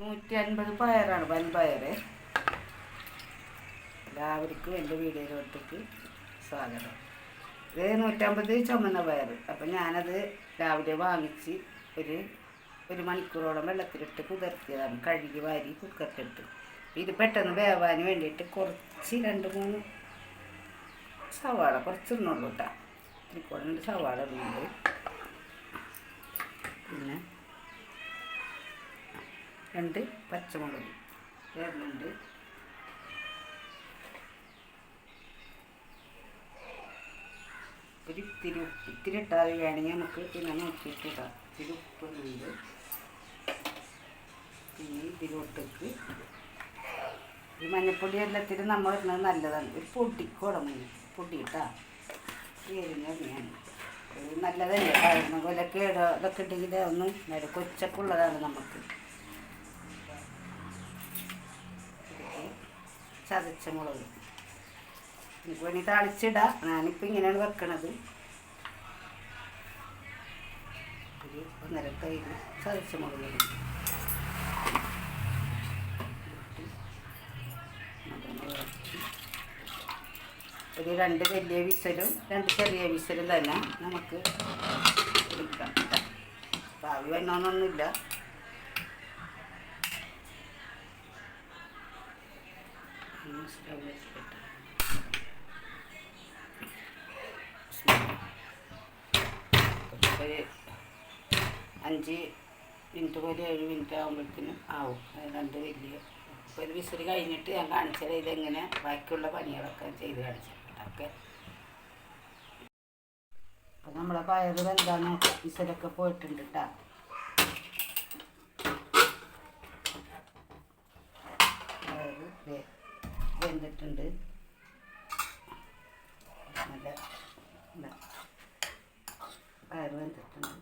150 പയറാണ്, വൻപയർ. എല്ലാവർക്കും എൻ്റെ വീഡിയോയിലോട്ടേക്ക് സ്വാഗതം. ഇത് 150 ചുമന്ന പയർ. അപ്പം ഞാനത് രാവിലെ വാങ്ങിച്ച് ഒരു മണിക്കൂറോളം വെള്ളത്തിലിട്ട് കുതിർത്തിയതാണ്. കഴുകി വാരി കുക്കറിലിട്ട്. ഇത് പെട്ടെന്ന് വേവാൻ വേണ്ടിയിട്ട് കുറച്ച് 2-3 സവാള കുറച്ചിടണുള്ളൂ കേട്ടോ. ഇത്തിരിക്കൂടെ സവാള ഇടുന്നുണ്ട്. പിന്നെ 2 പച്ചമുളക് ഇടുന്നുണ്ട്. ഇത്തിരി ഇട്ടാൽ വേണമെങ്കിൽ നമുക്ക് പിന്നെ നോക്കിയിട്ടിടാം. ഇത്തിരി ഉപ്പുണ്ട്. പിന്നെ ഇതിലോട്ടേക്ക് ഈ മഞ്ഞപ്പൊടി എല്ലാത്തിനും നമ്മൾ ഇടുന്നത് നല്ലതാണ്. ഒരു പൊടിക്കോടെ പൊടി ഇട്ടാ എരിഞ്ഞാണ് നല്ലതല്ലേ. പഴന്ന പോലെ കേടോ ഇതൊക്കെ ഉണ്ടെങ്കിൽ ഒന്നും കൊച്ചക്കുള്ളതാണ് നമുക്ക്. ചതച്ച മുളക് എനിക്ക് വേണ്ടി താളിച്ചിടാം. ഞാനിപ്പോൾ ഇങ്ങനെയാണ് വെക്കണത്. ഒരു 1.5 കയ്യിൽ ചതച്ച മുളക് ഒരു 2 വലിയ വിസലും 2 ചെറിയ വിസലും തന്നെ നമുക്ക് എടുക്കാം. ഭാവി വന്നോന്നൊന്നുമില്ല. ഒരു 5 മിനിറ്റ് പോലെ 7 മിനിറ്റ് ആകുമ്പോഴത്തേനും ആവും. 2 വലിയ ഒരു വിസിൽ കഴിഞ്ഞിട്ട് ഞാൻ കാണിച്ചത് ഇതെങ്ങനെ ബാക്കിയുള്ള പണികളൊക്കെ ചെയ്ത് കാണിച്ചിട്ടൊക്കെ. അപ്പം നമ്മളെ പയർ വെന്താന്ന് വിസിലൊക്കെ പോയിട്ടുണ്ട് കേട്ടോ. പയർ വെന്തിട്ടുണ്ട്. നല്ല പയർ വെന്തിട്ടുണ്ട്.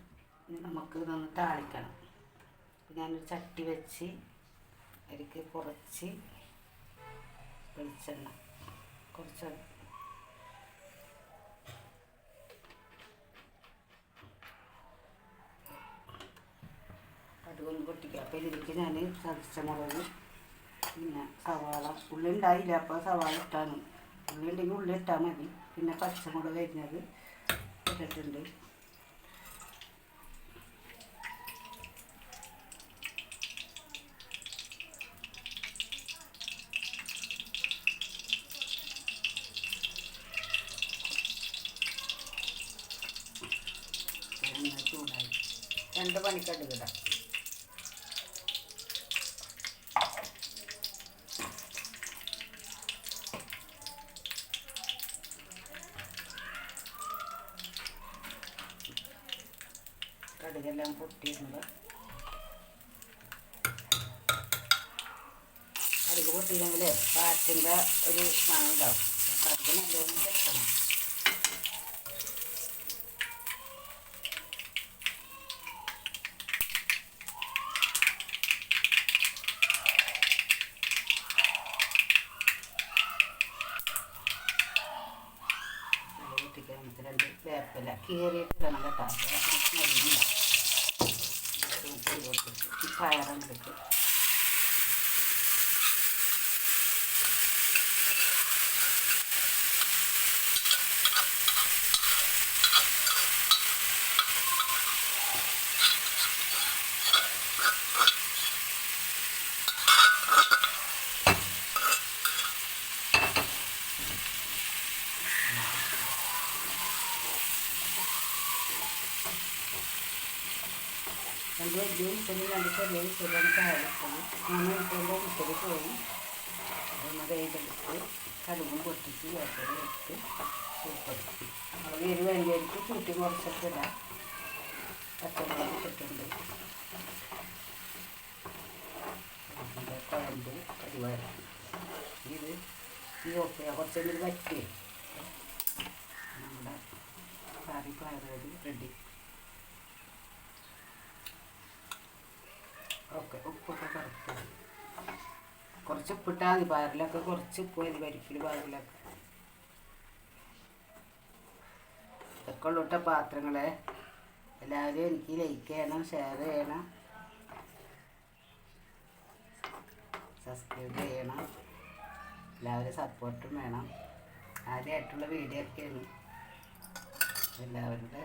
ഇനി നമുക്ക് ഇതൊന്ന് താളിക്കണം. ഞാനൊരു ചട്ടി വെച്ച് അതിലേക്ക് കുറച്ച് വെളിച്ചെണ്ണ കുറച്ച് കടുകൊന്ന് പൊട്ടിക്കുക. അപ്പോൾ ഇതിലേക്ക് ഞാൻ ചതച്ച മുളക് പിന്നെ സവാള ഉള്ളി ഉണ്ടായില്ല അപ്പോൾ സവാള ഇട്ടാണ്. ഉള്ളി ഉണ്ടെങ്കിൽ ഉള്ളി ഇട്ടാൽ മതി. പിന്നെ പച്ചമുളക് അരിഞ്ഞത് ഇട്ടിട്ടുണ്ട്. ചൂടായി 2 പണിക്കടുക് ഇടാം. കടുകെല്ലാം പൊട്ടിയിട്ടുണ്ട്. കടുക് പൊട്ടിയില്ലെങ്കിൽ കാറ്റിൻ്റെ ഒരു മണം ഉണ്ടാവും. കടുക് നല്ലോണം വെക്കണം. നമുക്ക് 2 വേപ്പില കീറിയിട്ടിടണം കേട്ടോ. പയറെടുത്ത് വലിയ വിസല് 2 ചെറിയ വിസലാണ് താഴെടുത്തത്. 3 മിനിറ്റുമ്പോൾ വിസല് പോയി. അതൊന്ന് വേഗെടുത്ത് കടുകും പൊട്ടിച്ച് വേപ്പില ഇട്ട് സൂപ്പർ. നമ്മൾ എരി വേണ്ടിയവർക്ക് കൂട്ടി കുറച്ചൊക്കെ ഇടാം. പച്ചമുളക് ഇട്ടിട്ടുണ്ട്. കുഴമ്പ് പരിപാടി ഇത് കുറച്ചെങ്കിലും വറ്റി നമ്മുടെ കറി പയറുകറി റെഡി. ഓക്കെ, ഉപ്പൊക്കെ കറക്റ്റ്. കുറച്ച് ഉപ്പിട്ടാൽ മതി. പയറിലൊക്കെ കുറച്ച് ഉപ്പ് മതി. പരിപ്പിൽ പയറിലൊക്കെ ഇതൊക്കെ ഉള്ളിട്ട പാത്രങ്ങളെ എല്ലാവരും എനിക്ക് ലൈക്ക് ചെയ്യണം, ഷെയർ ചെയ്യണം. സബ്സ്ക്രൈബ് ചെയ്യണം. എല്ലാവരും സപ്പോർട്ടും വേണം. ആദ്യമായിട്ടുള്ള വീഡിയോ ഒക്കെയാണ്. എല്ലാവരുടെ